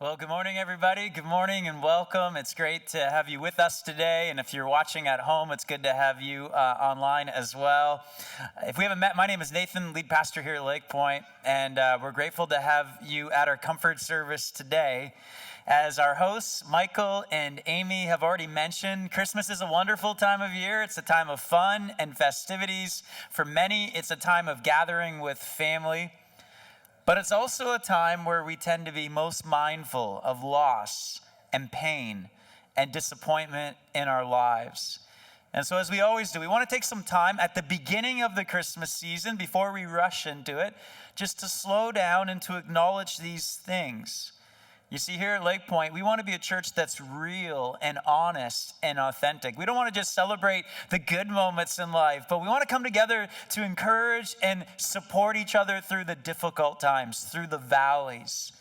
Well, good morning, everybody. Good morning and welcome. It's great to have you with us today. And if you're watching at home, it's good to have you online as well. If we haven't met, my name is Nathan, lead pastor here at Lake Point, and we're grateful to have you at our comfort service today. As our hosts, Michael and Amy, have already mentioned, Christmas is a wonderful time of year. It's a time of fun and festivities. For many, it's a time of gathering with family. But it's also a time where we tend to be most mindful of loss and pain and disappointment in our lives. And so as we always do, we want to take some time at the beginning of the Christmas season, before we rush into it, just to slow down and to acknowledge these things. You see, here at Lake Point, we want to be a church that's real and honest and authentic. We don't want to just celebrate the good moments in life, but we want to come together to encourage and support each other through the difficult times, through the valleys.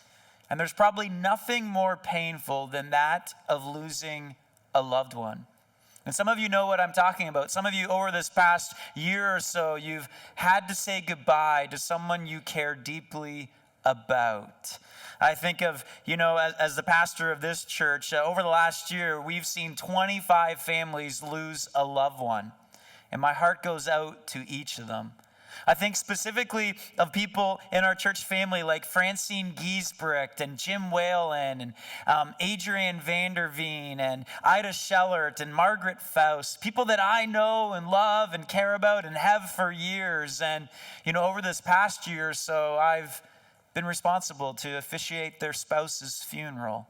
And there's probably nothing more painful than that of losing a loved one. And some of you know what I'm talking about. Some of you over this past year or so, you've had to say goodbye to someone you care deeply about. I think of, as the pastor of this church, over the last year, we've seen 25 families lose a loved one. And my heart goes out to each of them. I think specifically of people in our church family like Francine Giesbrecht and Jim Whalen and Adrian Vanderveen and Ida Schellert and Margaret Faust, people that I know and love and care about and have for years. And, over this past year or so, I've been responsible to officiate their spouse's funeral.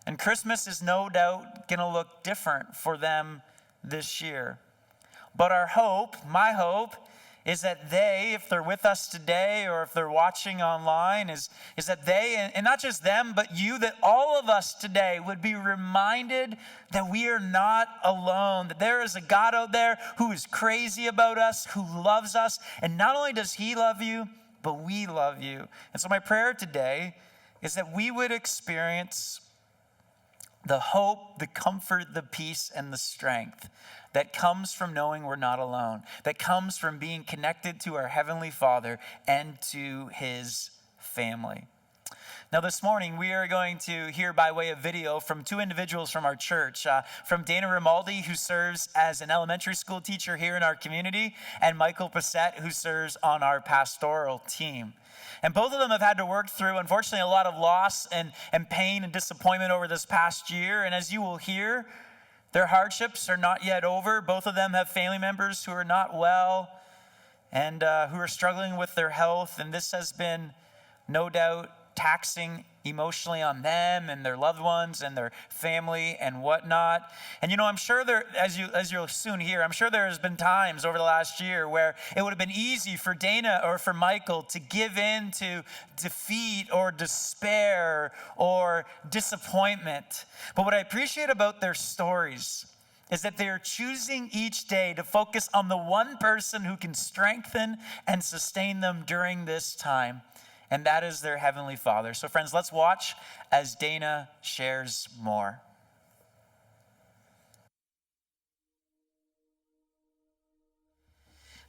And Christmas is no doubt going to look different for them this year. But our hope, my hope, is that they, if they're with us today or if they're watching online, is that they, and not just them, but you, that all of us today would be reminded that we are not alone, that there is a God out there who is crazy about us, who loves us, and not only does he love you, but we love you. And so my prayer today is that we would experience the hope, the comfort, the peace, and the strength that comes from knowing we're not alone, that comes from being connected to our Heavenly Father and to his family. Now this morning, we are going to hear by way of video from two individuals from our church, from Dana Rimaldi, who serves as an elementary school teacher here in our community, and Michael Passette, who serves on our pastoral team. And both of them have had to work through, unfortunately, a lot of loss and pain and disappointment over this past year. And as you will hear, their hardships are not yet over. Both of them have family members who are not well and who are struggling with their health. And this has been, no doubt, taxing emotionally on them and their loved ones and their family and whatnot. And I'm sure there, as you'll soon hear, I'm sure there has been times over the last year where it would have been easy for Dana or for Michael to give in to defeat or despair or disappointment. But what I appreciate about their stories is that they are choosing each day to focus on the one person who can strengthen and sustain them during this time. And that is their Heavenly Father. So friends, let's watch as Dana shares more.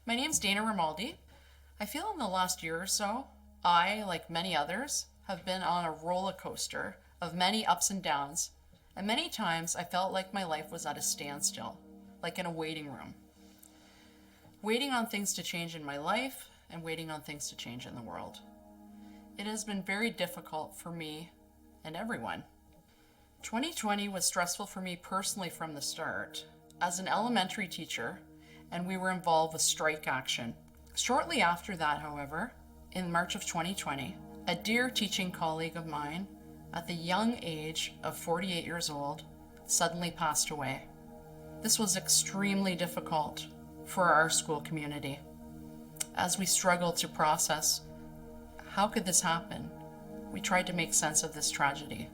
My name's Dana Rimaldi. I feel in the last year or so, I, like many others, have been on a roller coaster of many ups and downs. And many times I felt like my life was at a standstill, like in a waiting room. Waiting on things to change in my life and waiting on things to change in the world. It has been very difficult for me and everyone. 2020 was stressful for me personally from the start as an elementary teacher, and we were involved with strike action. Shortly after that, however, in March of 2020, a dear teaching colleague of mine at the young age of 48 years old suddenly passed away. This was extremely difficult for our school community as we struggled to process how could this happen? We tried to make sense of this tragedy.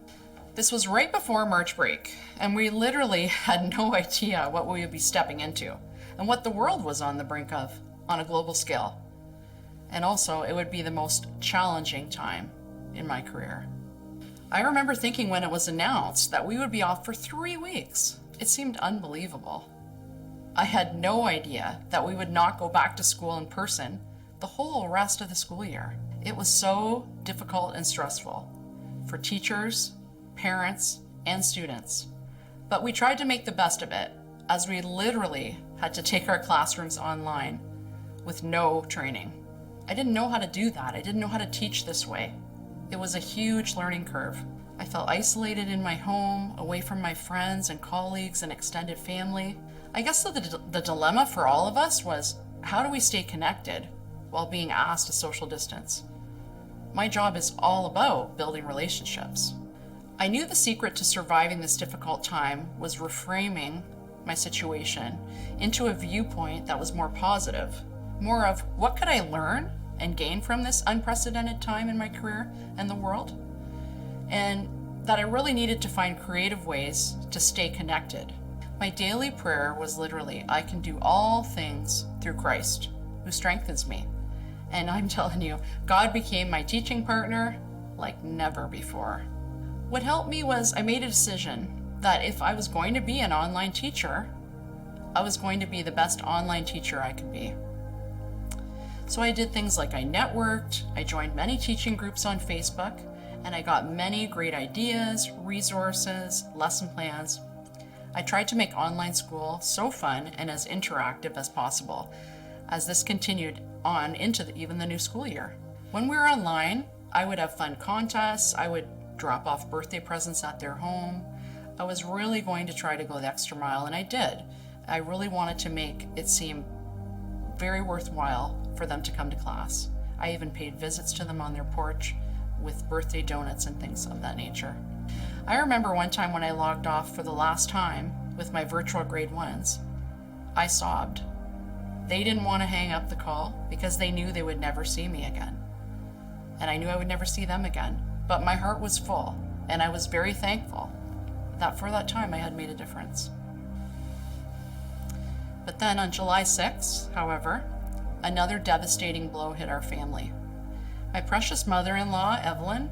This was right before March break, and we literally had no idea what we would be stepping into and what the world was on the brink of on a global scale. And also, it would be the most challenging time in my career. I remember thinking when it was announced that we would be off for 3 weeks. It seemed unbelievable. I had no idea that we would not go back to school in person the whole rest of the school year. It was so difficult and stressful. for teachers, parents, and students. But we tried to make the best of it, as we literally had to take our classrooms online with no training. I didn't know how to do that. I didn't know how to teach this way. It was a huge learning curve. I felt isolated in my home, away from my friends and colleagues and extended family. I guess the dilemma for all of us was, how do we stay connected while being asked to social distance? My job is all about building relationships. I knew the secret to surviving this difficult time was reframing my situation into a viewpoint that was more positive, more of what could I learn and gain from this unprecedented time in my career and the world, and that I really needed to find creative ways to stay connected. My daily prayer was literally, I can do all things through Christ who strengthens me. And I'm telling you, God became my teaching partner like never before. What helped me was I made a decision that if I was going to be an online teacher, I was going to be the best online teacher I could be. So I did things like I networked, I joined many teaching groups on Facebook, and I got many great ideas, resources, lesson plans. I tried to make online school so fun and as interactive as possible, as this continued on into even the new school year. When we were online, I would have fun contests, I would drop off birthday presents at their home. I was really going to try to go the extra mile, and I did. I really wanted to make it seem very worthwhile for them to come to class. I even paid visits to them on their porch with birthday donuts and things of that nature. I remember one time when I logged off for the last time with my virtual grade ones, I sobbed. They didn't want to hang up the call because they knew they would never see me again. And I knew I would never see them again. But my heart was full, and I was very thankful that for that time I had made a difference. But then on July 6th, however, another devastating blow hit our family. My precious mother-in-law, Evelyn,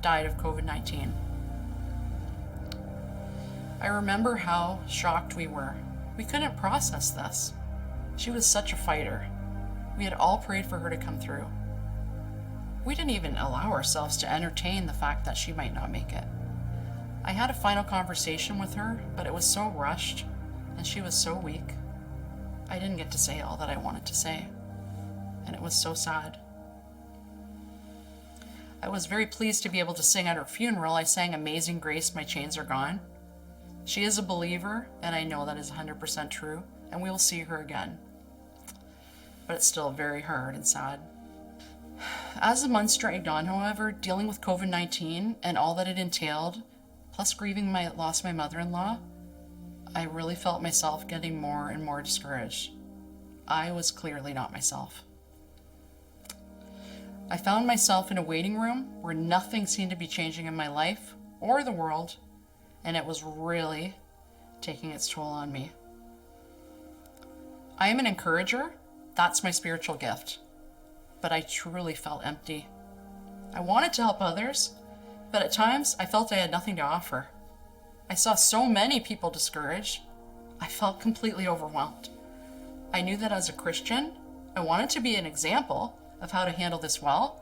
died of COVID-19. I remember how shocked we were. We couldn't process this. She was such a fighter. We had all prayed for her to come through. We didn't even allow ourselves to entertain the fact that she might not make it. I had a final conversation with her, but it was so rushed, and she was so weak. I didn't get to say all that I wanted to say, and it was so sad. I was very pleased to be able to sing at her funeral. I sang Amazing Grace, My Chains Are Gone. She is a believer, and I know that is 100% true, and we will see her again. But it's still very hard and sad. As the months dragged on, however, dealing with COVID-19 and all that it entailed, plus grieving loss of my mother-in-law, I really felt myself getting more and more discouraged. I was clearly not myself. I found myself in a waiting room where nothing seemed to be changing in my life or the world, and it was really taking its toll on me. I am an encourager. That's my spiritual gift. But I truly felt empty. I wanted to help others, but at times I felt I had nothing to offer. I saw so many people discouraged. I felt completely overwhelmed. I knew that as a Christian, I wanted to be an example of how to handle this well,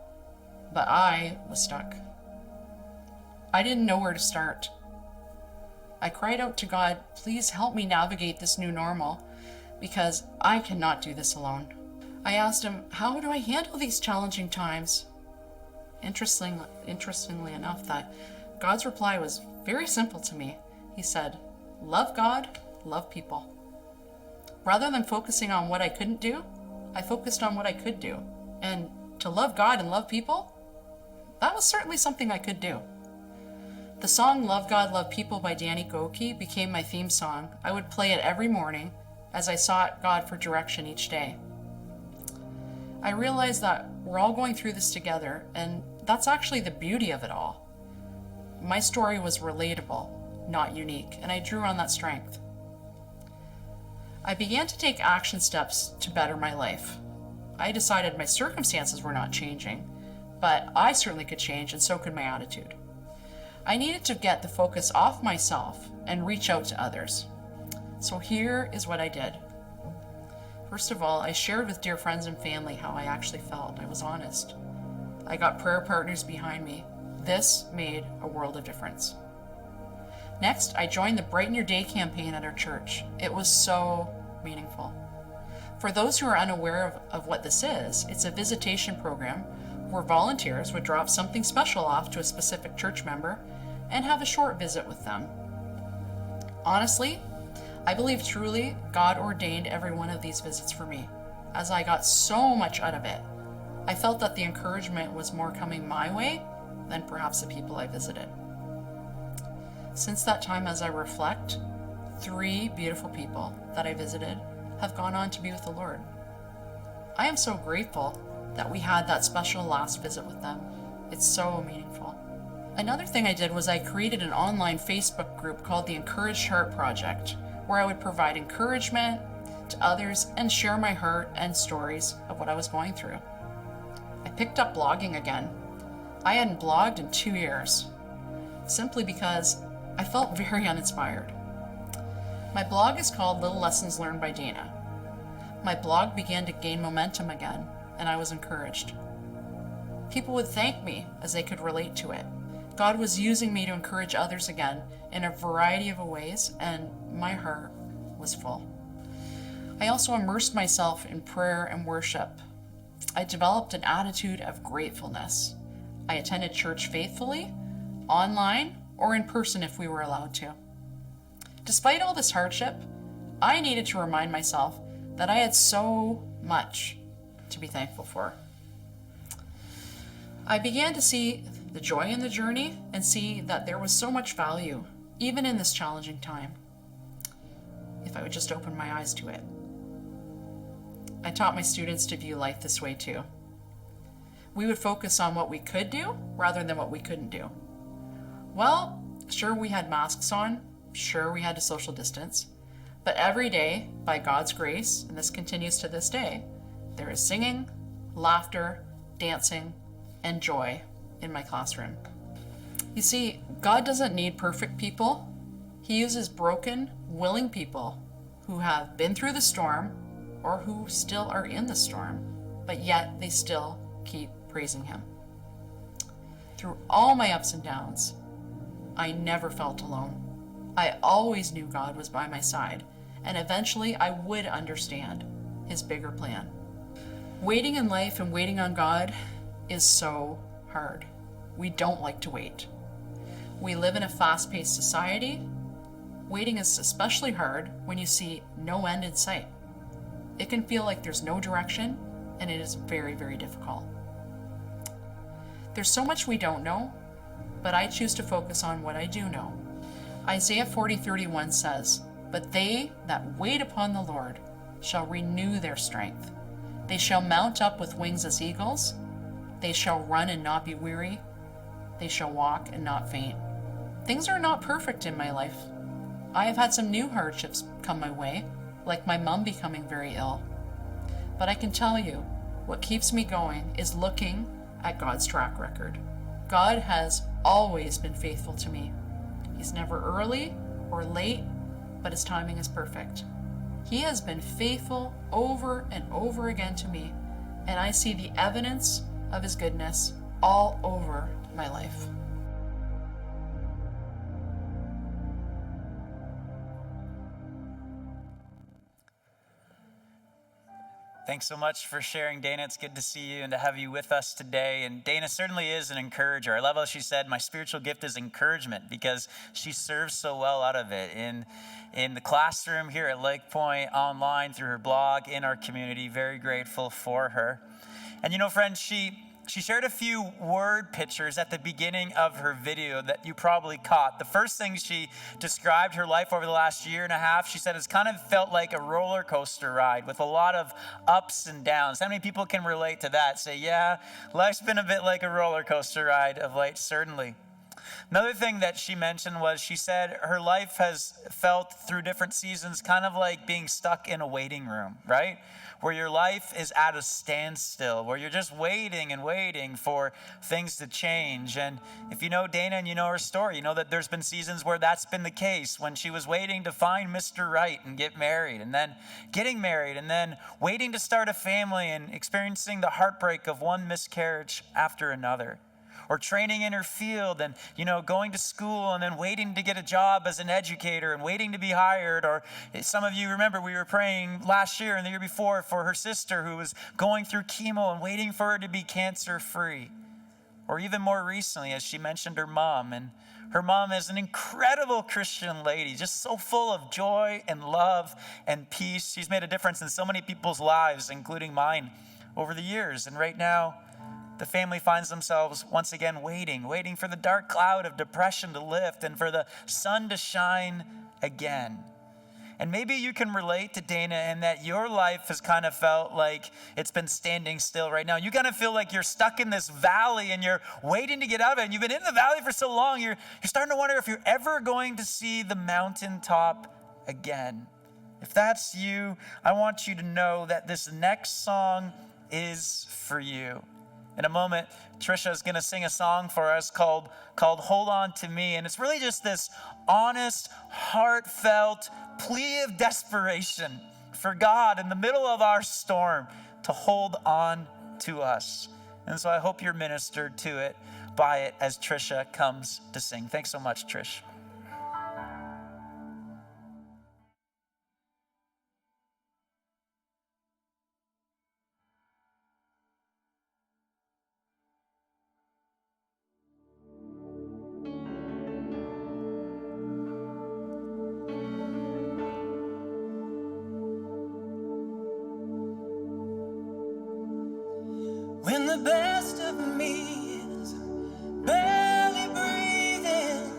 but I was stuck. I didn't know where to start. I cried out to God, please help me navigate this new normal, because I cannot do this alone. I asked him, how do I handle these challenging times? Interestingly enough, that God's reply was very simple to me. He said, love God, love people. Rather than focusing on what I couldn't do, I focused on what I could do. And to love God and love people, that was certainly something I could do. The song Love God, Love People by Danny Gokey became my theme song. I would play it every morning as I sought God for direction each day. I realized that we're all going through this together, and that's actually the beauty of it all. My story was relatable, not unique, and I drew on that strength. I began to take action steps to better my life. I decided my circumstances were not changing, but I certainly could change, and so could my attitude. I needed to get the focus off myself and reach out to others. So here is what I did. First of all, I shared with dear friends and family how I actually felt. I was honest. I got prayer partners behind me. This made a world of difference. Next, I joined the Brighten Your Day campaign at our church. It was so meaningful. For those who are unaware of what this is, it's a visitation program where volunteers would drop something special off to a specific church member and have a short visit with them. Honestly, I believe truly God ordained every one of these visits for me, as I got so much out of it. I felt that the encouragement was more coming my way than perhaps the people I visited. Since that time, as I reflect, 3 beautiful people that I visited have gone on to be with the Lord. I am so grateful that we had that special last visit with them. It's so meaningful. Another thing I did was I created an online Facebook group called the Encouraged Heart Project, where I would provide encouragement to others and share my hurt and stories of what I was going through. I picked up blogging again. I hadn't blogged in 2 years, simply because I felt very uninspired. My blog is called Little Lessons Learned by Dana. My blog began to gain momentum again, and I was encouraged. People would thank me as they could relate to it. God was using me to encourage others again in a variety of ways, and my heart was full. I also immersed myself in prayer and worship. I developed an attitude of gratefulness. I attended church faithfully, online, or in person if we were allowed to. Despite all this hardship, I needed to remind myself that I had so much to be thankful for. I began to see the joy in the journey and see that there was so much value, even in this challenging time, if I would just open my eyes to it. I taught my students to view life this way too. We would focus on what we could do rather than what we couldn't do. Well, sure, we had masks on, sure, we had to social distance, but every day, by God's grace, and this continues to this day, there is singing, laughter, dancing, and joy in my classroom. You see, God doesn't need perfect people. He uses broken, willing people who have been through the storm or who still are in the storm, but yet they still keep praising Him. Through all my ups and downs, I never felt alone. I always knew God was by my side, and eventually I would understand His bigger plan. Waiting in life and waiting on God is so hard. We don't like to wait. We live in a fast-paced society. Waiting is especially hard when you see no end in sight. It can feel like there's no direction, and it is very, very difficult. There's so much we don't know, but I choose to focus on what I do know. Isaiah 40:31 says, "But they that wait upon the Lord shall renew their strength. They shall mount up with wings as eagles. They shall run and not be weary. They shall walk and not faint." Things are not perfect in my life. I have had some new hardships come my way, like my mom becoming very ill. But I can tell you, what keeps me going is looking at God's track record. God has always been faithful to me. He's never early or late, but His timing is perfect. He has been faithful over and over again to me, and I see the evidence of His goodness all over my life. Thanks so much for sharing, Dana. It's good to see you and to have you with us today. And Dana certainly is an encourager. I love how she said, my spiritual gift is encouragement, because she serves so well out of it in the classroom here at Lake Point, online, through her blog, in our community. Very grateful for her. And you know, friends, she shared a few word pictures at the beginning of her video that you probably caught. The first thing she described her life over the last year and a half, she said it's kind of felt like a roller coaster ride with a lot of ups and downs. How many people can relate to that? Say, yeah, life's been a bit like a roller coaster ride of late, certainly. Another thing that she mentioned was she said her life has felt through different seasons kind of like being stuck in a waiting room, right? Where your life is at a standstill, where you're just waiting and waiting for things to change. And if you know Dana and you know her story, you know that there's been seasons where that's been the case, when she was waiting to find Mr. Right and get married, and then getting married, and then waiting to start a family and experiencing the heartbreak of one miscarriage after another. or training in her field and, going to school and then waiting to get a job as an educator and waiting to be hired. Or some of you remember we were praying last year and the year before for her sister who was going through chemo and waiting for her to be cancer-free. Or even more recently, as she mentioned her mom, and her mom is an incredible Christian lady, just so full of joy and love and peace. She's made a difference in so many people's lives, including mine, over the years. And right now, the family finds themselves once again waiting for the dark cloud of depression to lift and for the sun to shine again. And maybe you can relate to Dana in that your life has kind of felt like it's been standing still right now. You kind of feel like you're stuck in this valley and you're waiting to get out of it. And you've been in the valley for so long, you're starting to wonder if you're ever going to see the mountaintop again. If that's you, I want you to know that this next song is for you. In a moment, Trisha is going to sing a song for us called Hold On To Me. And it's really just this honest, heartfelt plea of desperation for God in the middle of our storm to hold on to us. And so I hope you're ministered to it by it as Trisha comes to sing. Thanks so much, Trish. When the best of me is barely breathing,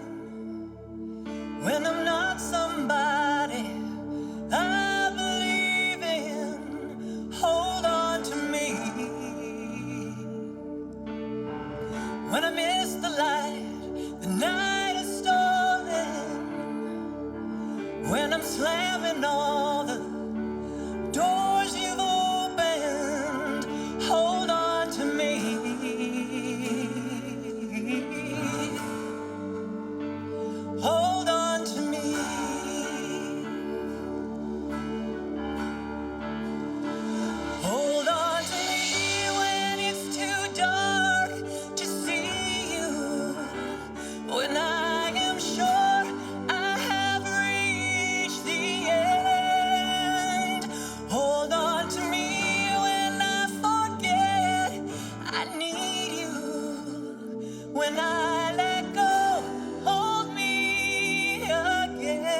when I'm not somebody I believe in, hold on to me. When I miss the light, the night is storming, when I'm slamming all the doors you've opened, hold on to me. Hold on to me. Hold on to me when it's too dark to see you, when I am sure I have reached the end. Hold on to me when I forget I need you, when I let go, hold me again,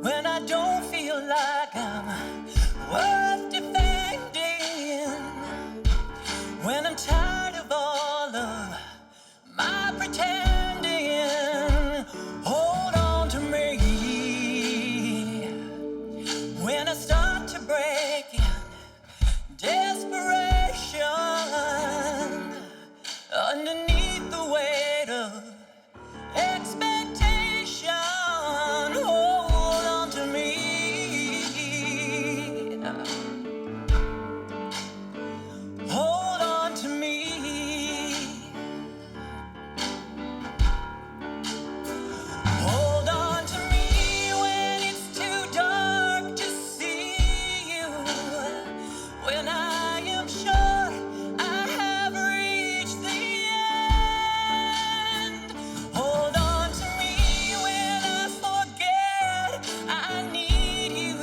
when I don't feel like I'm worth defending, when I'm tired of all of my pretending, hold on to me. When I start to break in desperation, underneath the weight of expectation, hold on to me. Hold on to me. Hold on to me when it's too dark to see you, when I am sure I have reached the end. Hold on to me when I forget I need you,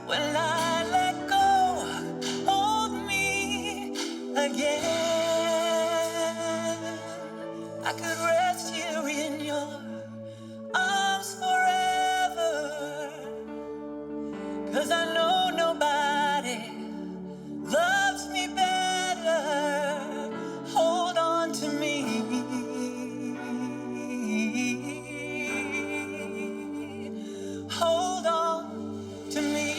when I let go, hold me again. I could rest here in your arms forever, 'cause I know nobody loves me better. Hold on to me. Hold on to me.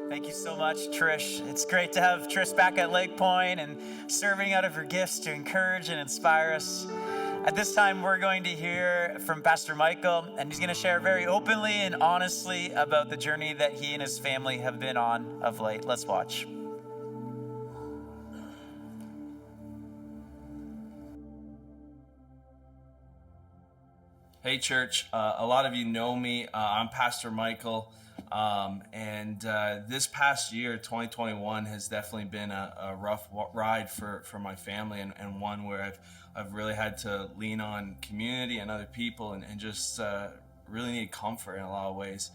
Thank you so much, Trish. It's great to have Trish back at Lake Point and serving out of her gifts to encourage and inspire us. At this time, we're going to hear from Pastor Michael, and he's going to share very openly and honestly about the journey that he and his family have been on of late. Let's watch. Hey, church. A lot of you know me. I'm Pastor Michael. And this past year, 2021, has definitely been a rough ride for my family, and one where I've really had to lean on community and other people, and just really need comfort in a lot of ways.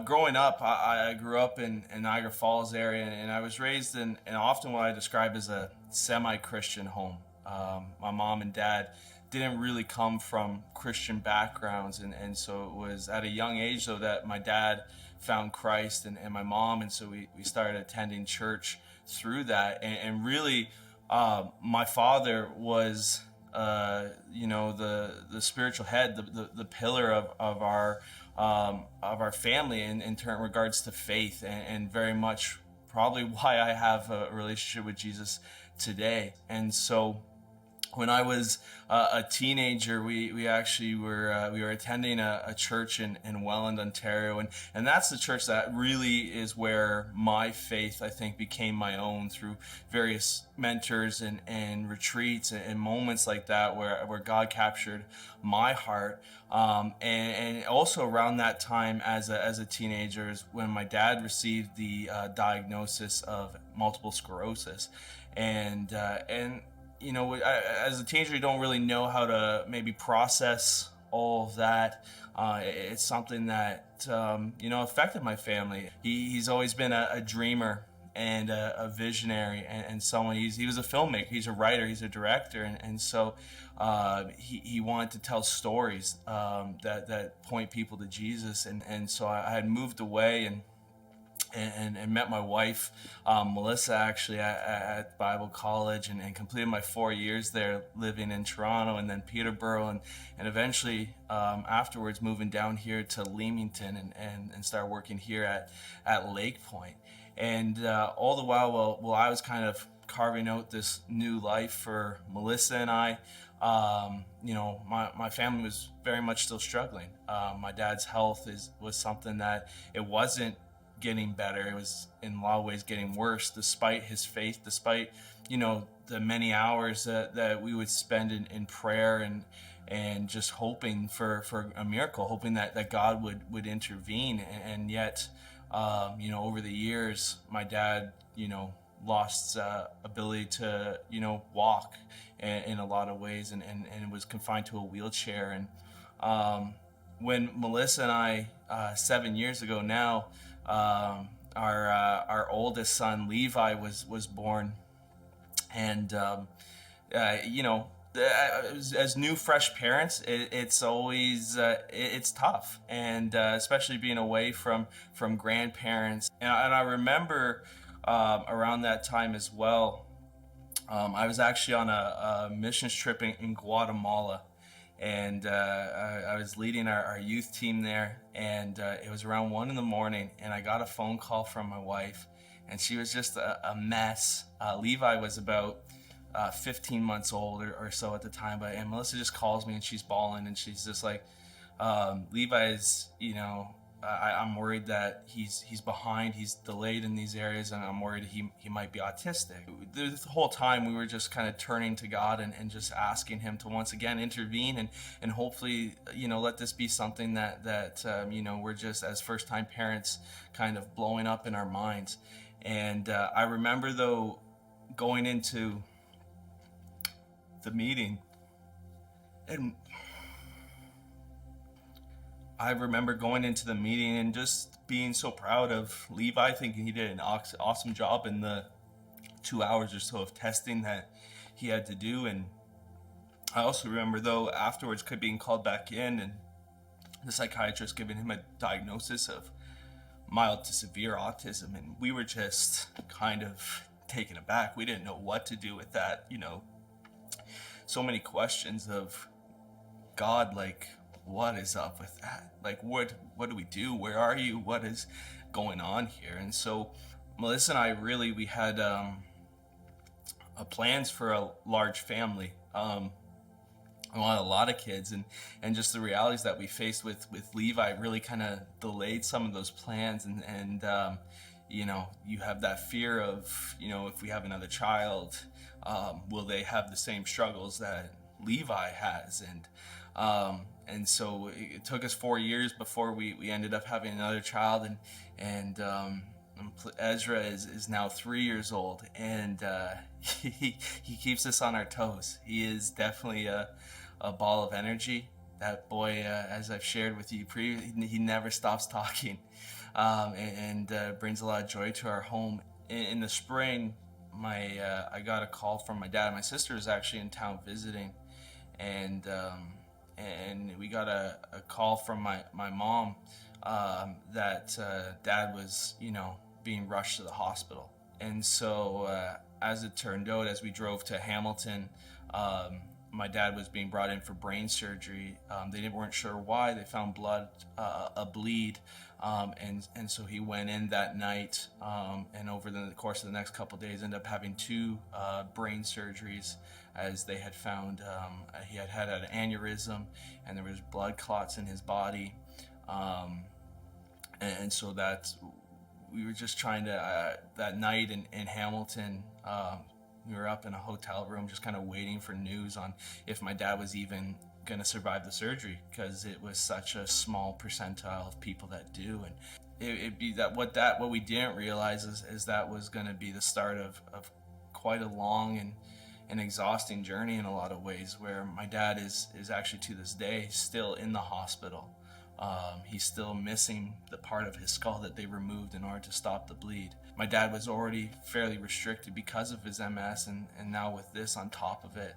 Growing up, I grew up in Niagara Falls area, and I was raised in often what I describe as a semi-Christian home. My mom and dad didn't really come from Christian backgrounds, and so it was at a young age though that my dad found Christ, and my mom, and so we started attending church through that, and really my father was the spiritual head, the pillar of our family in regards to faith, and very much probably why I have a relationship with Jesus today. And so when I was a teenager, we actually were attending a church in Welland, Ontario, and that's the church that really is where my faith, I think, became my own through various mentors and retreats and moments like that where God captured my heart. And also around that time as a teenager is when my dad received the diagnosis of multiple sclerosis, and as a teenager, you don't really know how to maybe process all of that. It's something that, affected my family. He's always been a dreamer and a visionary, and someone, he was a filmmaker, he's a writer, he's a director. And so he wanted to tell stories that point people to Jesus. And so I had moved away and met my wife, Melissa, actually at Bible College, and completed my 4 years there living in Toronto and then Peterborough, and eventually afterwards moving down here to Leamington and start working here at Lake Point. And all the while I was kind of carving out this new life for Melissa and I, my family was very much still struggling. My dad's health was something that it wasn't getting better. It was in a lot of ways getting worse, despite his faith, despite the many hours that we would spend in prayer and just hoping for a miracle, hoping that God would intervene. And yet over the years my dad lost ability to walk in a lot of ways, and was confined to a wheelchair. And when Melissa and I 7 years ago now, our oldest son Levi was born, and as new fresh parents, it's always it's tough, and especially being away from grandparents. And I remember around that time as well, I was actually on a missions trip in Guatemala. And I was leading our youth team there, and it was around 1 a.m, and I got a phone call from my wife, and she was just a mess. Levi was about 15 months old or so at the time, and Melissa just calls me and she's bawling, and she's just like, Levi's, I'm worried that he's behind, he's delayed in these areas, and I'm worried he might be autistic. The whole time we were just kind of turning to God and just asking him to once again intervene and hopefully, let this be something that we're just as first-time parents kind of blowing up in our minds. And I remember though going into the meeting, and I remember going into the meeting and just being so proud of Levi, thinking he did an awesome job in the 2 hours or so of testing that he had to do. And I also remember though afterwards being called back in, and the psychiatrist giving him a diagnosis of mild to severe autism, and we were just kind of taken aback. We didn't know what to do with that. So many questions of God, like, what is up with that? Like, what do we do? Where are you? What is going on here? And so Melissa and I we had plans for a large family, a lot of kids, and just the realities that we faced with Levi really kind of delayed some of those plans. And you have that fear of, if we have another child, will they have the same struggles that Levi has? And And so it took us 4 years before we ended up having another child, and Ezra is now 3 years old, and he keeps us on our toes. He is definitely a ball of energy. That boy, as I've shared with you previously, he never stops talking, and brings a lot of joy to our home. In the spring, I got a call from my dad. My sister was actually in town visiting, and we got a call from my mom, that dad was, being rushed to the hospital. And so, as it turned out, as we drove to Hamilton, my dad was being brought in for brain surgery. They weren't sure why. They found a bleed, and so he went in that night, and over the course of the next couple of days ended up having two brain surgeries, as they had found he had an aneurysm, and there was blood clots in his body, and so that we were just trying to that night in Hamilton. We were up in a hotel room just kind of waiting for news on if my dad was even going to survive the surgery, because it was such a small percentile of people that do. And it'd be what we didn't realize is that was going to be the start of quite a long and exhausting journey in a lot of ways, where my dad is actually to this day still in the hospital. He's still missing the part of his skull that they removed in order to stop the bleed. My dad was already fairly restricted because of his MS, and now with this on top of it,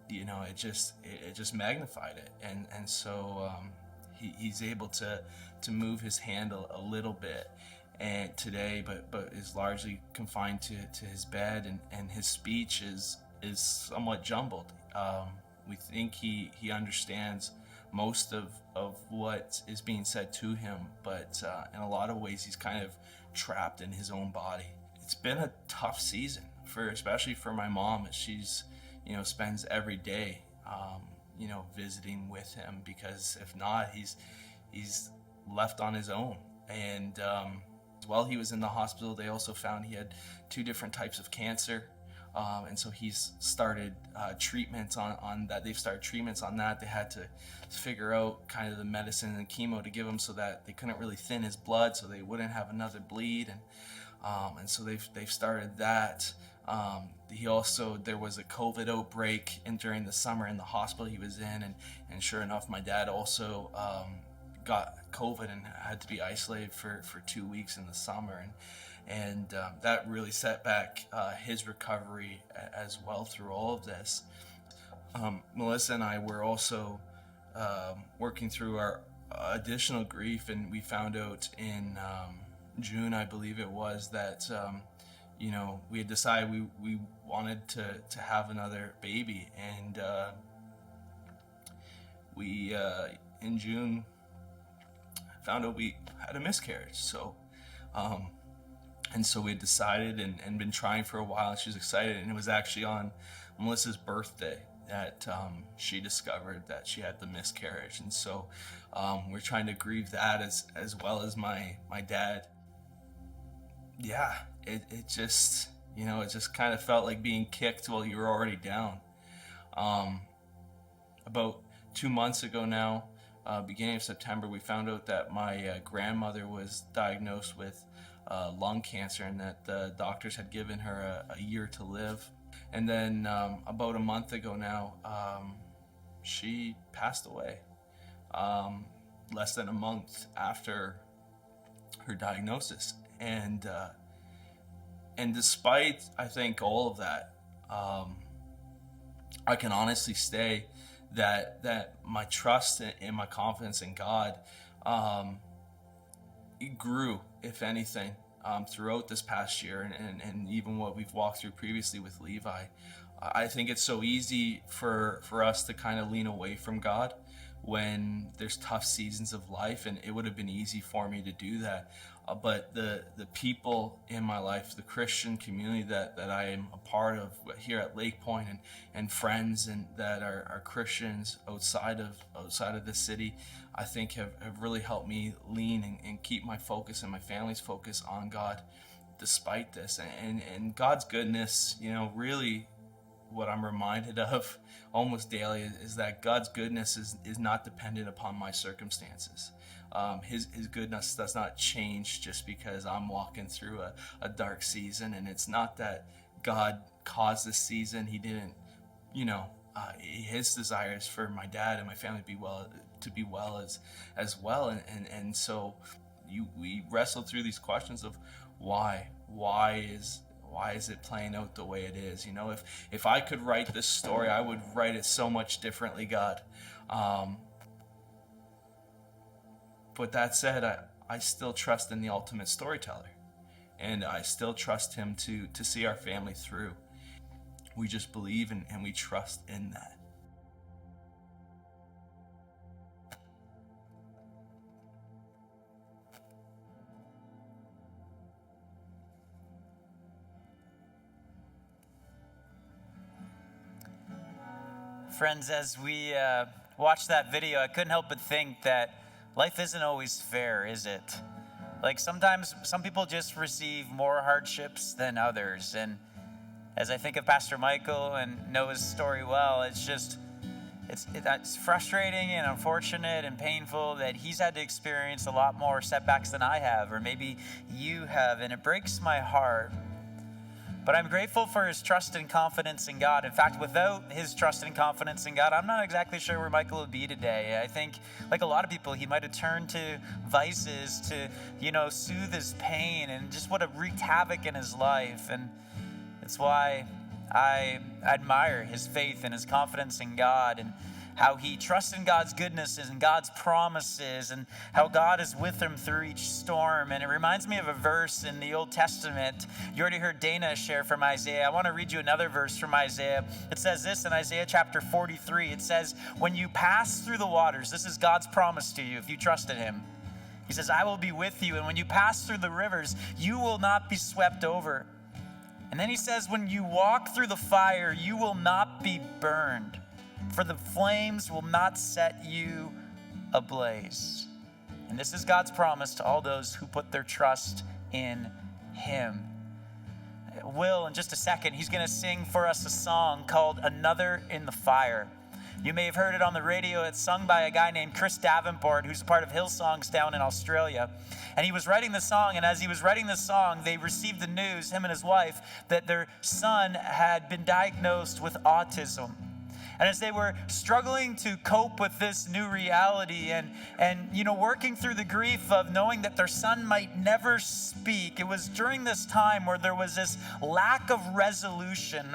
it just magnified it. And so he's able to move his hand a little bit and today, but is largely confined to his bed, and his speech is somewhat jumbled. We think he understands most of what is being said to him, but in a lot of ways he's kind of trapped in his own body. It's been a tough season, especially for my mom, as she's spends every day visiting with him, because if not, he's left on his own. And while he was in the hospital, they also found he had 2 different types of cancer. And so he's started treatments on that. They've started treatments on that. They had to figure out kind of the medicine and chemo to give him, so that they couldn't really thin his blood, so they wouldn't have another bleed. And so they've started that. There was a COVID outbreak during the summer in the hospital he was in, and sure enough, my dad also got COVID and had to be isolated for 2 weeks in the summer. And that really set back his recovery as well through all of this. Melissa and I were also working through our additional grief, and we found out in June, I believe it was, that we had decided we wanted to have another baby, and we in June found out we had a miscarriage. So and so we had decided and been trying for a while, and she was excited. And it was actually on Melissa's birthday that she discovered that she had the miscarriage. And so we're trying to grieve that as well as my dad. Yeah, it just, it just kind of felt like being kicked while you were already down. About 2 months ago now, beginning of September, we found out that my grandmother was diagnosed with lung cancer, and that the doctors had given her a year to live. And then about a month ago now, she passed away, less than a month after her diagnosis. And despite, I think, all of that, I can honestly say that my trust and my confidence in God, it grew, if anything, throughout this past year, and even what we've walked through previously with Levi. I think it's so easy for us to kind of lean away from God when there's tough seasons of life, and it would have been easy for me to do that. But the people in my life, the Christian community that I am a part of here at Lake Point, and friends and that are Christians outside of the city, I think have really helped me lean and keep my focus and my family's focus on God despite this. And God's goodness, really what I'm reminded of almost daily is that God's goodness is not dependent upon my circumstances. His goodness does not change just because I'm walking through a dark season. And it's not that God caused this season. He didn't, his desire is for my dad and my family to be well as well. And so we wrestle through these questions of why is it playing out the way it is? If I could write this story, I would write it so much differently, God. But that said, I still trust in the ultimate storyteller, and I still trust him to see our family through. We just believe and we trust in that. Friends, as we watched that video, I couldn't help but think that life isn't always fair, is it? Like sometimes some people just receive more hardships than others. And as I think of Pastor Michael and know his story well, it's frustrating and unfortunate and painful that he's had to experience a lot more setbacks than I have, or maybe you have, and it breaks my heart. But I'm grateful for his trust and confidence in God. In fact, without his trust and confidence in God, I'm not exactly sure where Michael would be today. I think, like a lot of people, he might have turned to vices to, soothe his pain, and just would have wreaked havoc in his life. And it's why I admire his faith and his confidence in God, and how he trusts in God's goodness and God's promises, and how God is with him through each storm. And it reminds me of a verse in the Old Testament. You already heard Dana share from Isaiah. I want to read you another verse from Isaiah. It says this in Isaiah chapter 43. It says, when you pass through the waters, this is God's promise to you if you trusted him. He says, I will be with you. And when you pass through the rivers, you will not be swept over. And then he says, when you walk through the fire, you will not be burned, for the flames will not set you ablaze. And this is God's promise to all those who put their trust in him. Will, in just a second, he's going to sing for us a song called Another in the Fire. You may have heard it on the radio. It's sung by a guy named Chris Davenport, who's a part of Hillsongs down in Australia. And he was writing the song, and as he was writing the song, they received the news, him and his wife, that their son had been diagnosed with autism. And as they were struggling to cope with this new reality and working through the grief of knowing that their son might never speak, it was during this time where there was this lack of resolution,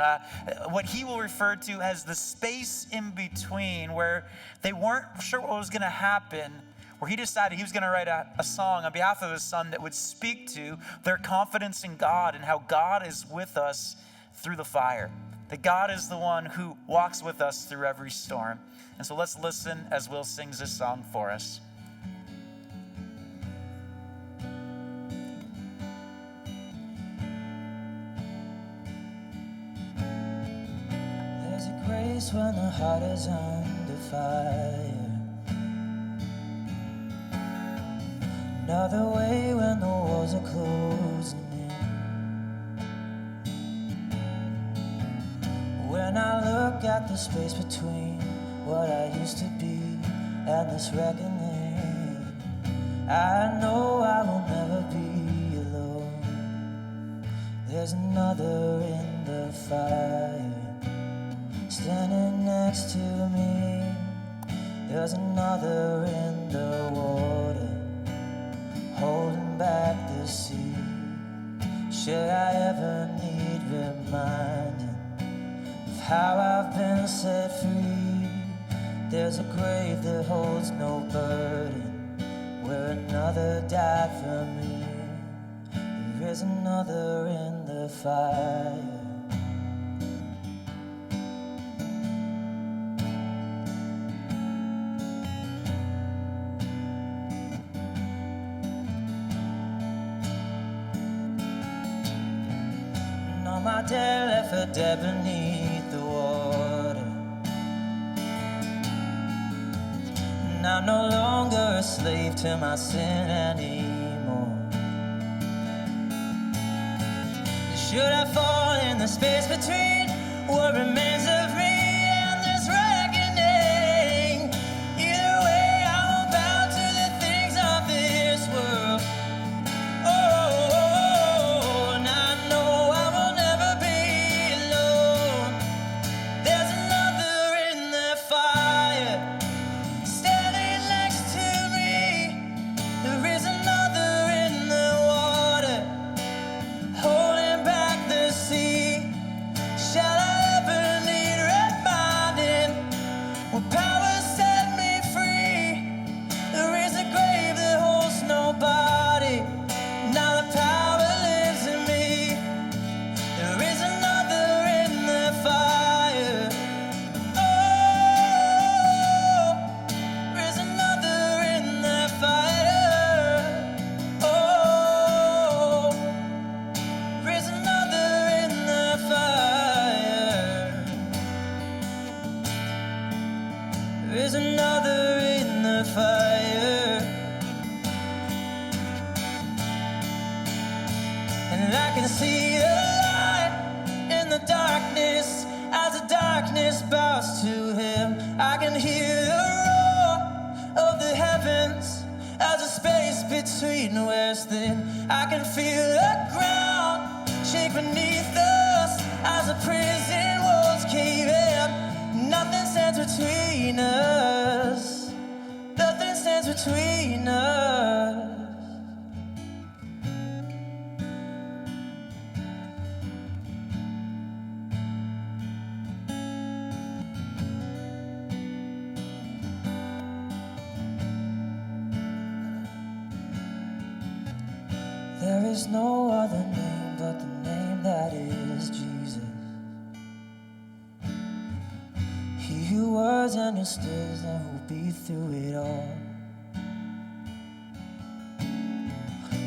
what he will refer to as the space in between, where they weren't sure what was going to happen, where he decided he was going to write a song on behalf of his son that would speak to their confidence in God and how God is with us through the fire. That God is the one who walks with us through every storm. And so let's listen as Will sings this song for us. There's a grace when the heart is under fire. Another way when the walls are closing in. When I look at the space between what I used to be and this reckoning, I know I will never be alone. There's another in the fire, standing next to me. There's another in the water, holding back the sea. Should I ever need reminding how I've been set free, there's a grave that holds no burden, where another died for me. There is another in the fire. And on my day left for dead beneath the water, and I'm no longer a slave to my sin anymore. Should I fall in the space between what remains fire. And I can see the light in the darkness as the darkness bows to him. I can hear the roar of the heavens as the space between wears thin. I can feel the ground shake beneath us as the prison walls cave in. Nothing stands between us. Nothing stands between us. There is no other name but the name that is Jesus. He who was and who stirs and who will be through it all.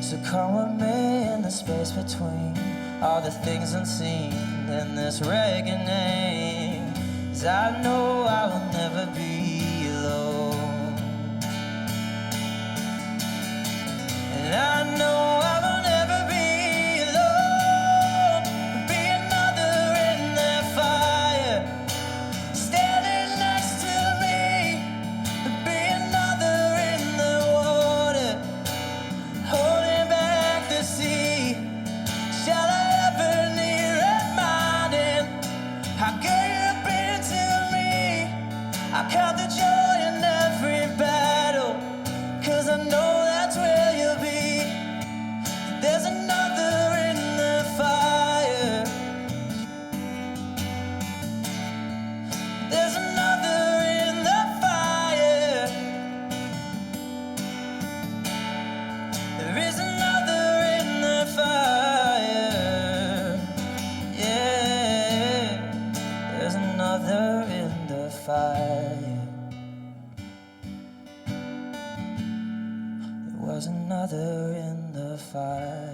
So come with me in the space between all the things unseen in this reckoning. 'Cause I know I will never be alone. And I know I will never be alone. Be another in the fire, standing next to me. Be another in the water, holding back the sea. Shall I ever need reminding how good you've been to me? I count the joy in every battle, 'cause I know that's where you'll be. There's another in the fire. There's another in the fire. There is another in the fire. Yeah, there's another in the fire. There was another in the fire.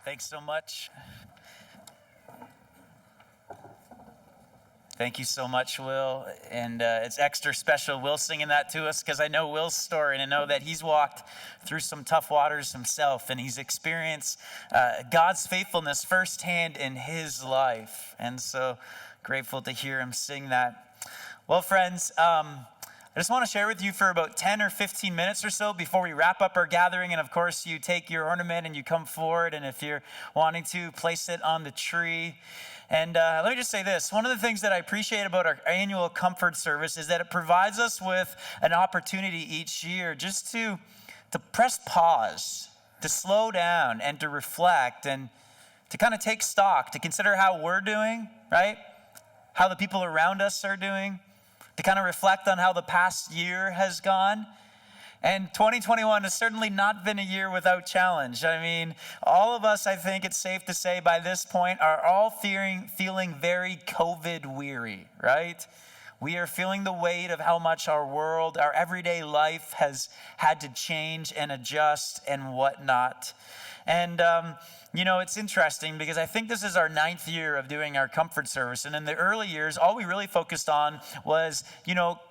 Thanks so much. Thank you so much, Will. And it's extra special, Will singing that to us, because I know Will's story and I know that he's walked through some tough waters himself and he's experienced God's faithfulness firsthand in his life. And so grateful to hear him sing that. Well, friends, I just want to share with you for about 10 or 15 minutes or so before we wrap up our gathering. And of course, you take your ornament and you come forward. And if you're wanting to, place it on the tree. And let me just say this. One of the things that I appreciate about our annual comfort service is that it provides us with an opportunity each year just to press pause, to slow down and to reflect and to kind of take stock, to consider how we're doing, right? How the people around us are doing, to kind of reflect on how the past year has gone. And 2021 has certainly not been a year without challenge. I mean, all of us, I think it's safe to say by this point, are all feeling very COVID weary, right? We are feeling the weight of how much our world, our everyday life has had to change and adjust and whatnot. And, it's interesting because I think this is our 9th year of doing our comfort service. And in the early years, all we really focused on was,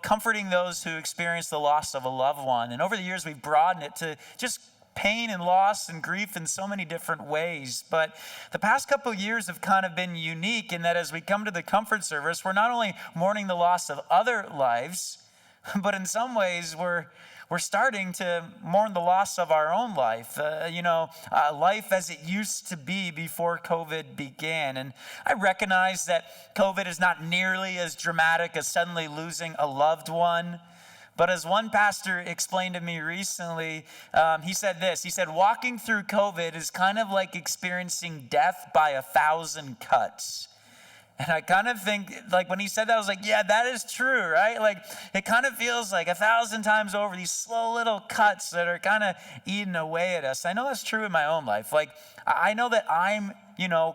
comforting those who experienced the loss of a loved one. And over the years, we've broadened it to just pain and loss and grief in so many different ways. But the past couple of years have kind of been unique in that as we come to the comfort service, we're not only mourning the loss of other lives, but in some ways we're starting to mourn the loss of our own life, life as it used to be before COVID began. And I recognize that COVID is not nearly as dramatic as suddenly losing a loved one. But as one pastor explained to me recently, he said this. He said, walking through COVID is kind of like experiencing death by 1,000 cuts. And I kind of think, like, when he said that, I was like, yeah, that is true, right? Like, it kind of feels like 1,000 times over, these slow little cuts that are kind of eating away at us. I know that's true in my own life. Like, I know that I'm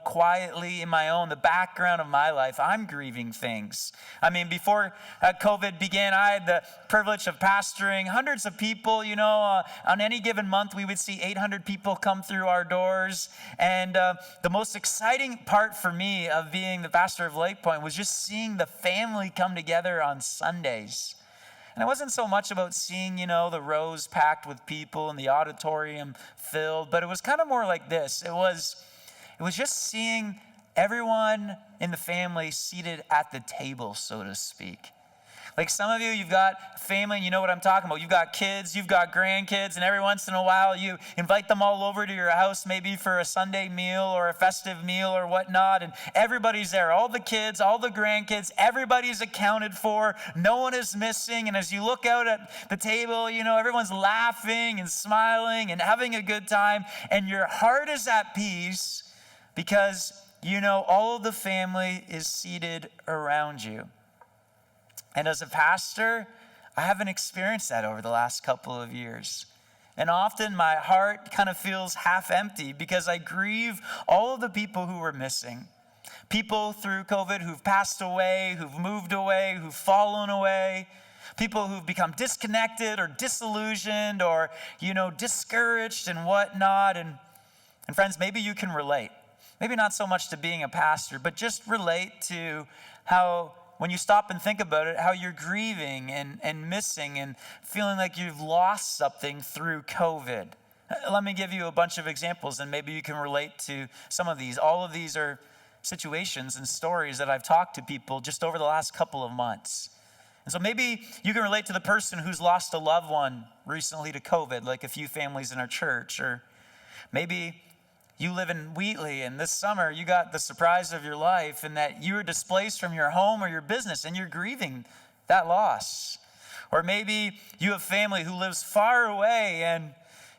quietly in the background of my life, I'm grieving things. I mean, before COVID began, I had the privilege of pastoring hundreds of people. On any given month, we would see 800 people come through our doors. And the most exciting part for me of being the pastor of Lake Point was just seeing the family come together on Sundays. And it wasn't so much about seeing, the rows packed with people and the auditorium filled, but it was kind of more like this. It was just seeing everyone in the family seated at the table, so to speak. Like some of you, you've got family, and you know what I'm talking about. You've got kids, you've got grandkids, and every once in a while you invite them all over to your house, maybe for a Sunday meal or a festive meal or whatnot, and everybody's there. All the kids, all the grandkids, everybody's accounted for. No one is missing. And as you look out at the table, everyone's laughing and smiling and having a good time, and your heart is at peace because, all of the family is seated around you. And as a pastor, I haven't experienced that over the last couple of years. And often my heart kind of feels half empty because I grieve all of the people who were missing. People through COVID who've passed away, who've moved away, who've fallen away. People who've become disconnected or disillusioned or, discouraged and whatnot. And friends, maybe you can relate. Maybe not so much to being a pastor, but just relate to how, when you stop and think about it, how you're grieving and missing and feeling like you've lost something through COVID. Let me give you a bunch of examples, and maybe you can relate to some of these. All of these are situations and stories that I've talked to people just over the last couple of months. And so maybe you can relate to the person who's lost a loved one recently to COVID, like a few families in our church. Or maybe you live in Wheatley, and this summer you got the surprise of your life and that you were displaced from your home or your business, and you're grieving that loss. Or maybe you have family who lives far away, and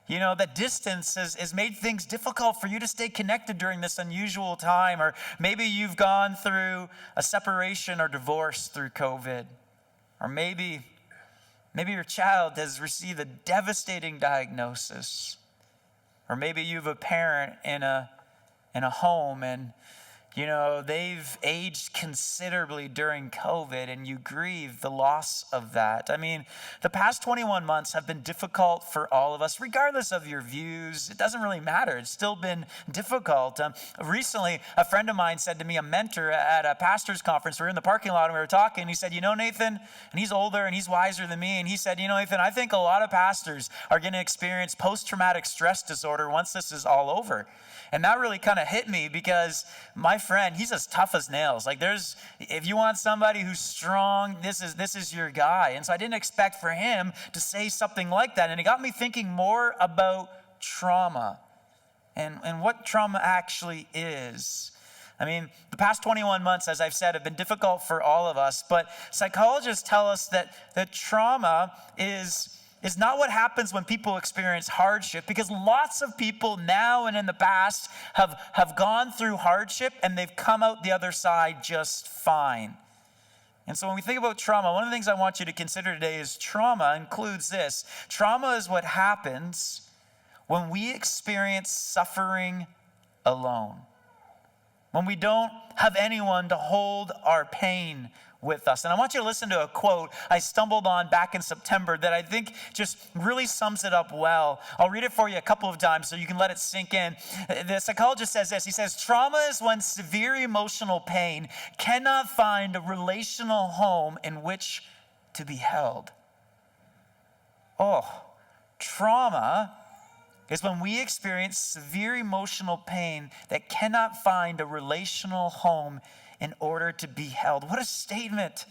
that distance has made things difficult for you to stay connected during this unusual time. Or maybe you've gone through a separation or divorce through COVID. Or maybe your child has received a devastating diagnosis. Or maybe you have a parent in a home, and they've aged considerably during COVID, and you grieve the loss of that. I mean, the past 21 months have been difficult for all of us, regardless of your views. It doesn't really matter. It's still been difficult. Recently, a friend of mine said to me, a mentor at a pastor's conference, we were in the parking lot and we were talking, and he said, Nathan, and he's older and he's wiser than me, and he said, Nathan, I think a lot of pastors are going to experience post-traumatic stress disorder once this is all over. And that really kind of hit me because my friend, he's as tough as nails. Like if you want somebody who's strong, this is your guy. And so I didn't expect for him to say something like that. And it got me thinking more about trauma and what trauma actually is. I mean, the past 21 months, as I've said, have been difficult for all of us. But psychologists tell us that trauma is not what happens when people experience hardship, because lots of people now and in the past have gone through hardship and they've come out the other side just fine. And so when we think about trauma, one of the things I want you to consider today is trauma includes this. Trauma is what happens when we experience suffering alone, when we don't have anyone to hold our pain with us. And I want you to listen to a quote I stumbled on back in September that I think just really sums it up well. I'll read it for you a couple of times so you can let it sink in. The psychologist says this. He says, trauma is when severe emotional pain cannot find a relational home in which to be held. Oh, trauma is when we experience severe emotional pain that cannot find a relational home in order to be held. What a statement.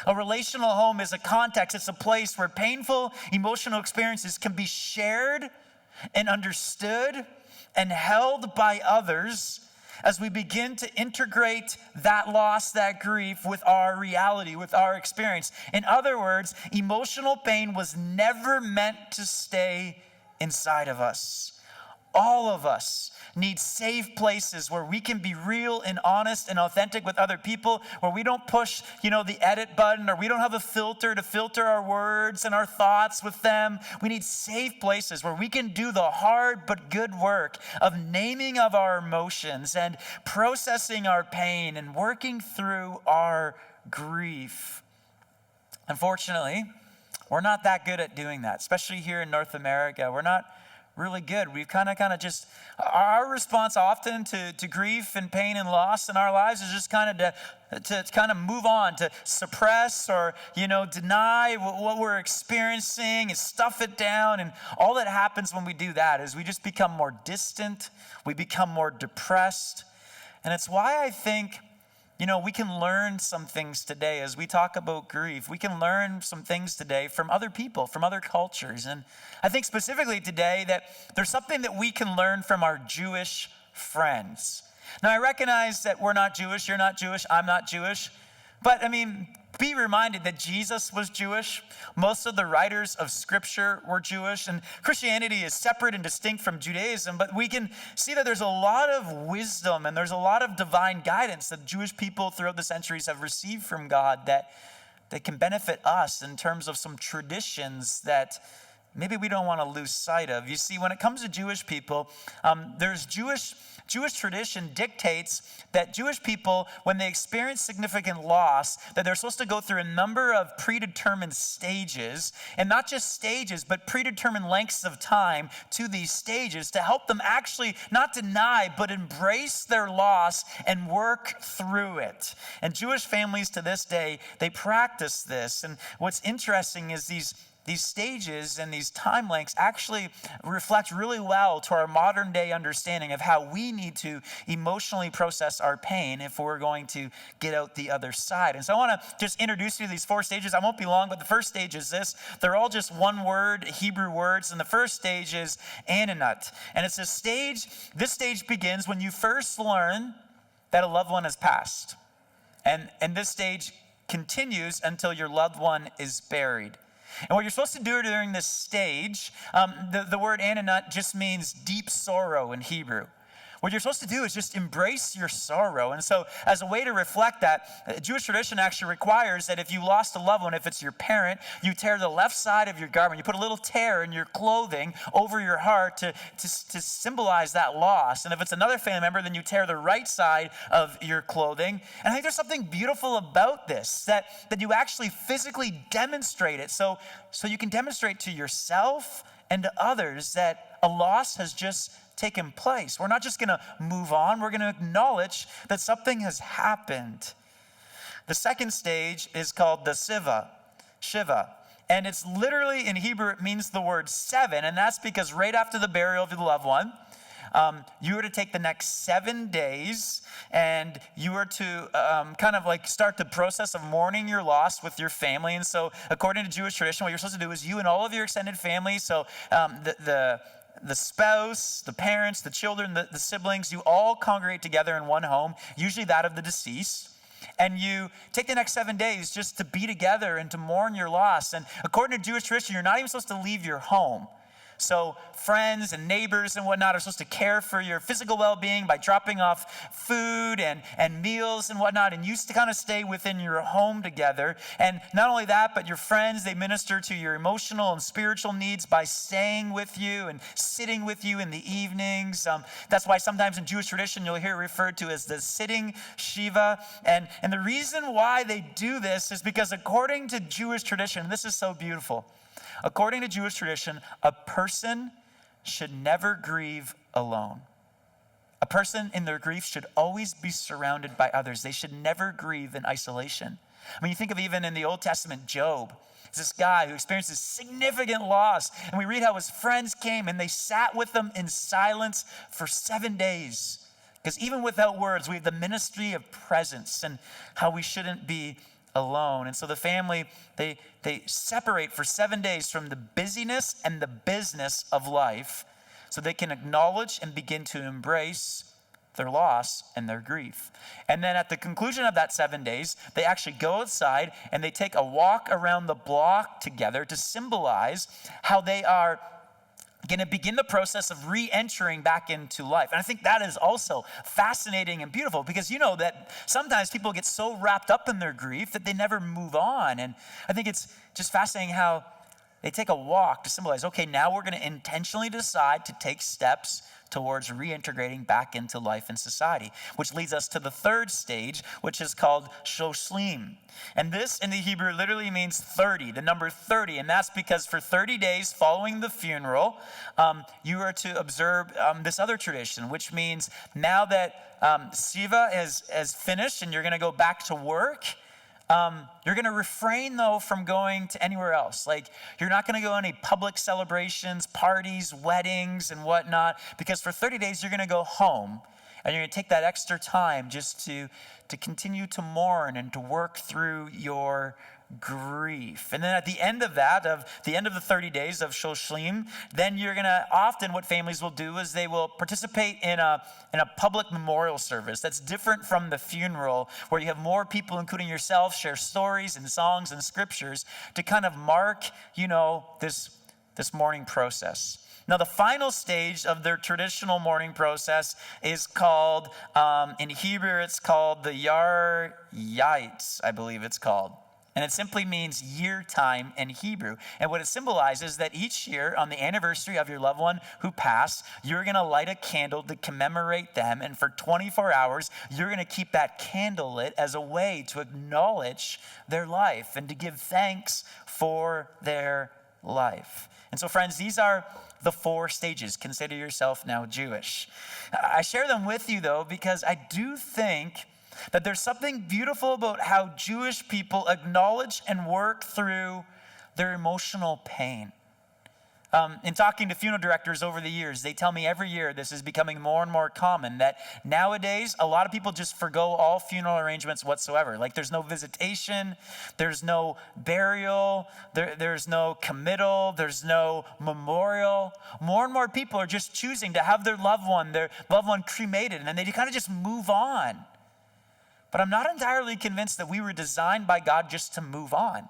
A relational home is a context. It's a place where painful emotional experiences can be shared and understood and held by others as we begin to integrate that loss, that grief with our reality, with our experience. In other words, emotional pain was never meant to stay inside of us. All of us need safe places where we can be real and honest and authentic with other people, where we don't push, the edit button, or we don't have a filter to filter our words and our thoughts with them. We need safe places where we can do the hard but good work of naming of our emotions and processing our pain and working through our grief. Unfortunately, we're not that good at doing that, especially here in North America. We're not really good. We've kind of just, our response often to grief and pain and loss in our lives is just to move on, to suppress or, deny what we're experiencing and stuff it down. And all that happens when we do that is we just become more distant. We become more depressed. And it's why I think, we can learn some things today as we talk about grief. We can learn some things today from other people, from other cultures. And I think specifically today that there's something that we can learn from our Jewish friends. Now, I recognize that we're not Jewish, you're not Jewish, I'm not Jewish. But be reminded that Jesus was Jewish. Most of the writers of Scripture were Jewish. And Christianity is separate and distinct from Judaism. But we can see that there's a lot of wisdom and there's a lot of divine guidance that Jewish people throughout the centuries have received from God that can benefit us in terms of some traditions that maybe we don't want to lose sight of. You see, when it comes to Jewish people, there's Jewish tradition dictates that Jewish people, when they experience significant loss, that they're supposed to go through a number of predetermined stages, and not just stages, but predetermined lengths of time to these stages to help them actually not deny, but embrace their loss and work through it. And Jewish families to this day, they practice this. And what's interesting is these stages and these time lengths actually reflect really well to our modern day understanding of how we need to emotionally process our pain if we're going to get out the other side. And so I want to just introduce you to these 4 stages. I won't be long, but the first stage is this. They're all just one word, Hebrew words. And the first stage is Ananut. And it's this stage begins when you first learn that a loved one has passed. And this stage continues until your loved one is buried. And what you're supposed to do during this stage, the word Ananut just means deep sorrow in Hebrew. What you're supposed to do is just embrace your sorrow. And so as a way to reflect that, Jewish tradition actually requires that if you lost a loved one, if it's your parent, you tear the left side of your garment. You put a little tear in your clothing over your heart to symbolize that loss. And if it's another family member, then you tear the right side of your clothing. And I think there's something beautiful about this, that you actually physically demonstrate it. So you can demonstrate to yourself and to others that a loss has just taken place. We're not just going to move on. We're going to acknowledge that something has happened. The second stage is called the Shiva. And it's literally in Hebrew, it means the word 7. And that's because right after the burial of the loved one, you were to take the next 7 days and you were to start the process of mourning your loss with your family. And so according to Jewish tradition, what you're supposed to do is you and all of your extended family, so the spouse, the parents, the children, the siblings, you all congregate together in one home, usually that of the deceased. And you take the next 7 days just to be together and to mourn your loss. And according to Jewish tradition, you're not even supposed to leave your home. So friends and neighbors and whatnot are supposed to care for your physical well-being by dropping off food and meals and whatnot. And you kind of stay within your home together. And not only that, but your friends, they minister to your emotional and spiritual needs by staying with you and sitting with you in the evenings. That's why sometimes in Jewish tradition, you'll hear it referred to as the sitting Shiva. And the reason why they do this is because according to Jewish tradition, this is so beautiful. According to Jewish tradition, a person should never grieve alone. A person in their grief should always be surrounded by others. They should never grieve in isolation. I mean, you think of even in the Old Testament, Job. It's this guy who experiences significant loss. And we read how his friends came and they sat with him in silence for 7 days. Because even without words, we have the ministry of presence and how we shouldn't be alone. And so the family, they separate for 7 days from the busyness and the business of life so they can acknowledge and begin to embrace their loss and their grief. And then at the conclusion of that 7 days, they actually go outside and they take a walk around the block together to symbolize how they are going to begin the process of re-entering back into life. And I think that is also fascinating and beautiful, because you know that sometimes people get so wrapped up in their grief that they never move on. And I think it's just fascinating how they take a walk to symbolize, okay, now we're going to intentionally decide to take steps towards reintegrating back into life and society, which leads us to the third stage, which is called shoshlim. And this in the Hebrew literally means 30, the number 30. And that's because for 30 days following the funeral, you are to observe this other tradition, which means now that Siva has finished and you're going to go back to work, you're going to refrain, though, from going to anywhere else. Like, you're not going to go any public celebrations, parties, weddings, and whatnot, because for 30 days, you're going to go home, and you're going to take that extra time just to continue to mourn and to work through your grief. And then at the end of that, the 30 days of shoshlim, then you're going to, often what families will do is they will participate in a public memorial service that's different from the funeral, where you have more people, including yourself, share stories and songs and scriptures to kind of mark, this mourning process. Now, the final stage of their traditional mourning process is called, in Hebrew, it's called the Yar Yait, I believe it's called. And it simply means year time in Hebrew. And what it symbolizes is that each year on the anniversary of your loved one who passed, you're going to light a candle to commemorate them. And for 24 hours, you're going to keep that candle lit as a way to acknowledge their life and to give thanks for their life. And so, friends, these are the 4 stages. Consider yourself now Jewish. I share them with you, though, because I do think that there's something beautiful about how Jewish people acknowledge and work through their emotional pain. In talking to funeral directors over the years, they tell me every year this is becoming more and more common, that nowadays a lot of people just forgo all funeral arrangements whatsoever. Like, there's no visitation, there's no burial, there's no committal, there's no memorial. More and more people are just choosing to have their loved one cremated, and then they kind of just move on. But I'm not entirely convinced that we were designed by God just to move on.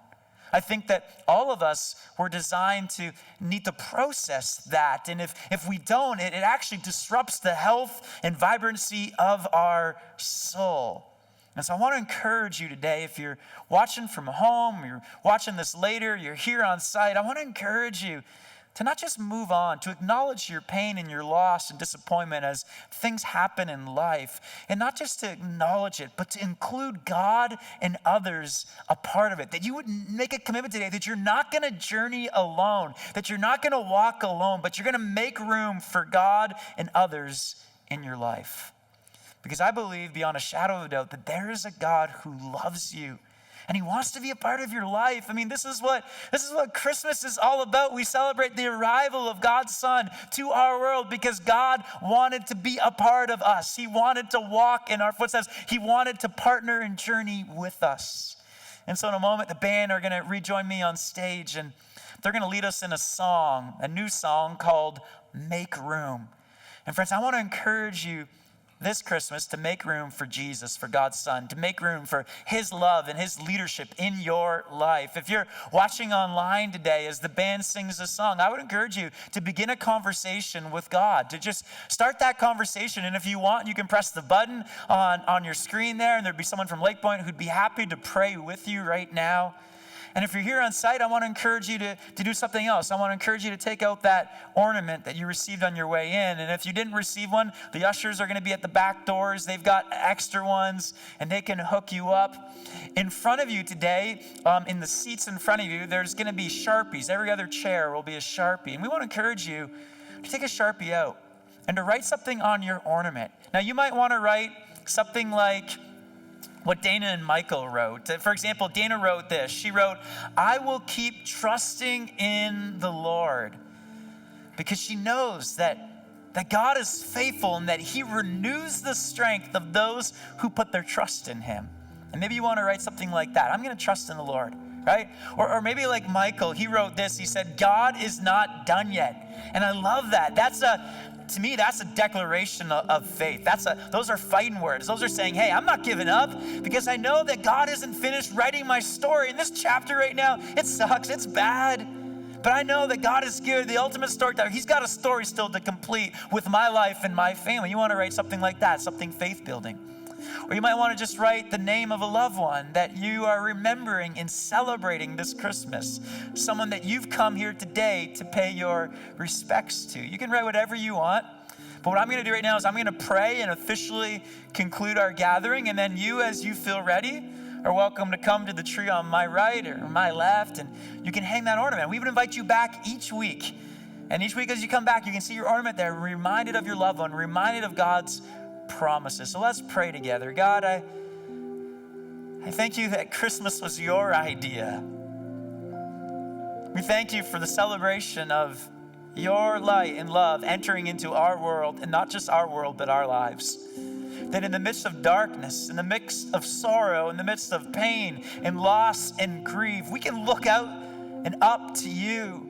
I think that all of us were designed to need to process that. And if we don't, it actually disrupts the health and vibrancy of our soul. And so I want to encourage you today, if you're watching from home, you're watching this later, you're here on site, I want to encourage you to not just move on, to acknowledge your pain and your loss and disappointment as things happen in life, and not just to acknowledge it, but to include God and others a part of it. That you would make a commitment today that you're not going to journey alone, that you're not going to walk alone, but you're going to make room for God and others in your life. Because I believe beyond a shadow of a doubt that there is a God who loves you, and he wants to be a part of your life. I mean, this is what Christmas is all about. We celebrate the arrival of God's Son to our world because God wanted to be a part of us. He wanted to walk in our footsteps. He wanted to partner and journey with us. And so in a moment, the band are going to rejoin me on stage, and they're going to lead us in a new song called Make Room. And friends, I want to encourage you this Christmas to make room for Jesus, for God's Son, to make room for his love and his leadership in your life. If you're watching online today as the band sings a song, I would encourage you to begin a conversation with God, to just start that conversation. And if you want, you can press the button on your screen there, and there'd be someone from Lake Point who'd be happy to pray with you right now. And if you're here on site, I want to encourage you to do something else. I want to encourage you to take out that ornament that you received on your way in. And if you didn't receive one, the ushers are going to be at the back doors. They've got extra ones, and they can hook you up. In front of you today, in the seats in front of you, there's going to be Sharpies. Every other chair will be a Sharpie. And we want to encourage you to take a Sharpie out and to write something on your ornament. Now, you might want to write something like what Dana and Michael wrote. For example, Dana wrote this. She wrote, "I will keep trusting in the Lord," because she knows that God is faithful and that he renews the strength of those who put their trust in him. And maybe you want to write something like that. I'm going to trust in the Lord, right? Or maybe like Michael, he wrote this. He said, "God is not done yet." And I love that. To me, that's a declaration of faith. Those are fighting words. Those are saying, hey, I'm not giving up because I know that God isn't finished writing my story. In this chapter right now, it sucks, it's bad, But I know that God is good, the ultimate storyteller. He's got a story still to complete with my life and my family. You want to write something like that, something faith-building. Or you might want to just write the name of a loved one that you are remembering and celebrating this Christmas. Someone that you've come here today to pay your respects to. You can write whatever you want. But what I'm going to do right now is I'm going to pray and officially conclude our gathering. And then you, as you feel ready, are welcome to come to the tree on my right or my left. And you can hang that ornament. We would invite you back each week. And each week as you come back, you can see your ornament there, reminded of your loved one, reminded of God's promises. So let's pray together. God, I thank you that Christmas was your idea. We thank you for the celebration of your light and love entering into our world, and not just our world, but our lives. That in the midst of darkness, in the midst of sorrow, in the midst of pain and loss and grief, we can look out and up to you.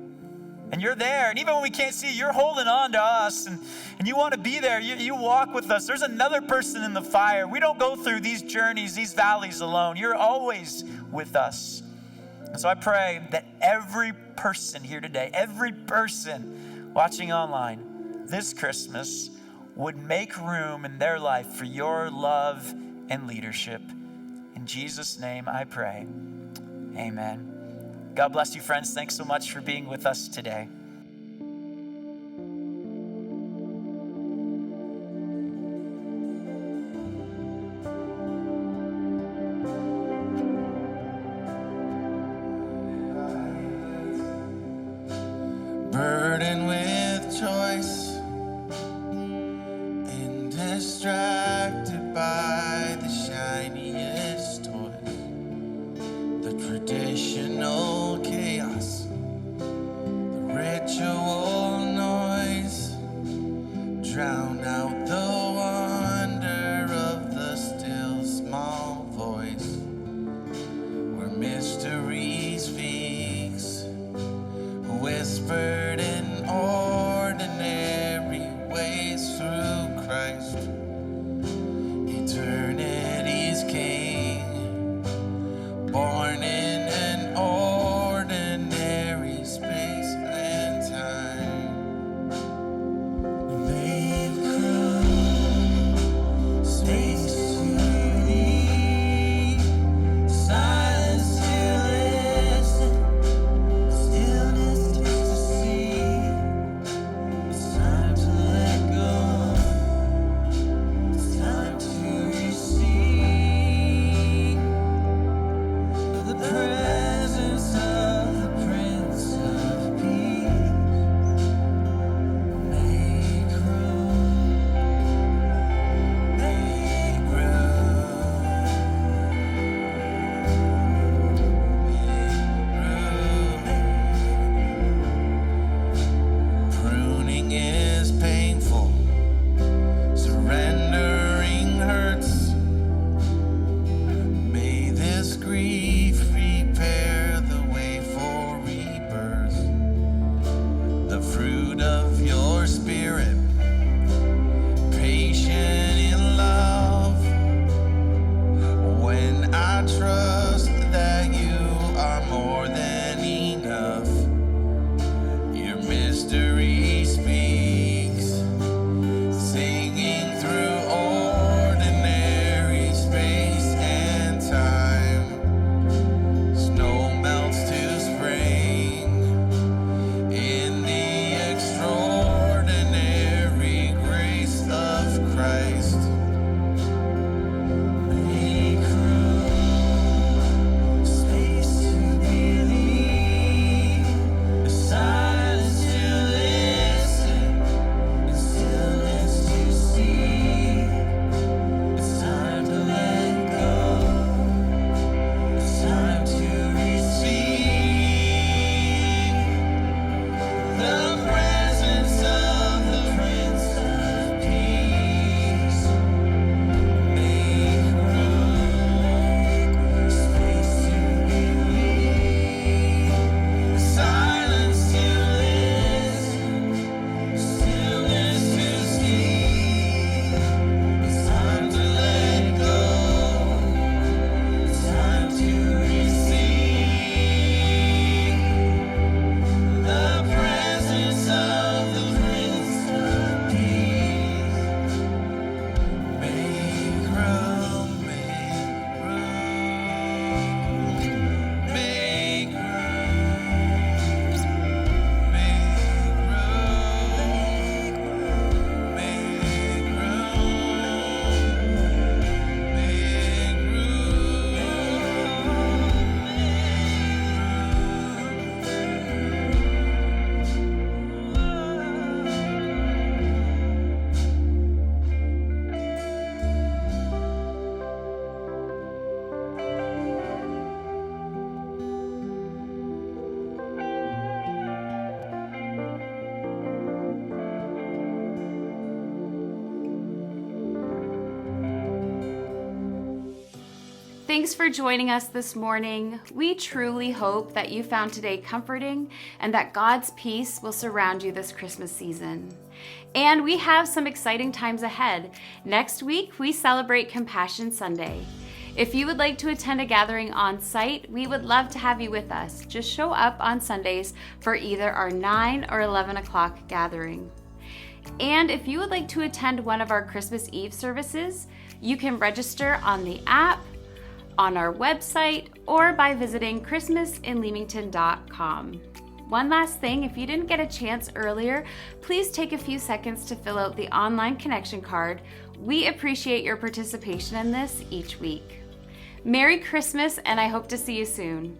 And you're there. And even when we can't see, you're holding on to us. And you want to be there. You walk with us. There's another person in the fire. We don't go through these journeys, these valleys alone. You're always with us. And so I pray that every person here today, every person watching online this Christmas would make room in their life for your love and leadership. In Jesus' name I pray. Amen. God bless you, friends. Thanks so much for being with us today. Burdened with choice and distracted by the shiniest toys, the traditional chaos, the ritual noise, drown out the wonder of the still small voice, where mystery speaks, whispered in ordinary ways through Christ. Eternity's King, born in an ordinary space and time. Make room, space to need, silence to listen, stillness to see. It's time to let go. It's time to receive the presence of the Prince of Peace. Make room, make room. Pruning is painful, surrendering hurts. May this grief prepare the way for rebirth, the fruit of your spirit, patient in love. When I trust that you are more than enough, your mystery speaks, singing through ordinary space and time. Snow melts to spring in the extraordinary Thanks for joining us this morning. We truly hope that you found today comforting and that God's peace will surround you this Christmas season. And we have some exciting times ahead. Next week, we celebrate Compassion Sunday. If you would like to attend a gathering on site, we would love to have you with us. Just show up on Sundays for either our 9 or 11 o'clock gathering. And if you would like to attend one of our Christmas Eve services, you can register on the app, on our website, or by visiting christmasinleamington.com. One last thing, if you didn't get a chance earlier, please take a few seconds to fill out the online connection card. We appreciate your participation in this each week. Merry Christmas, and I hope to see you soon.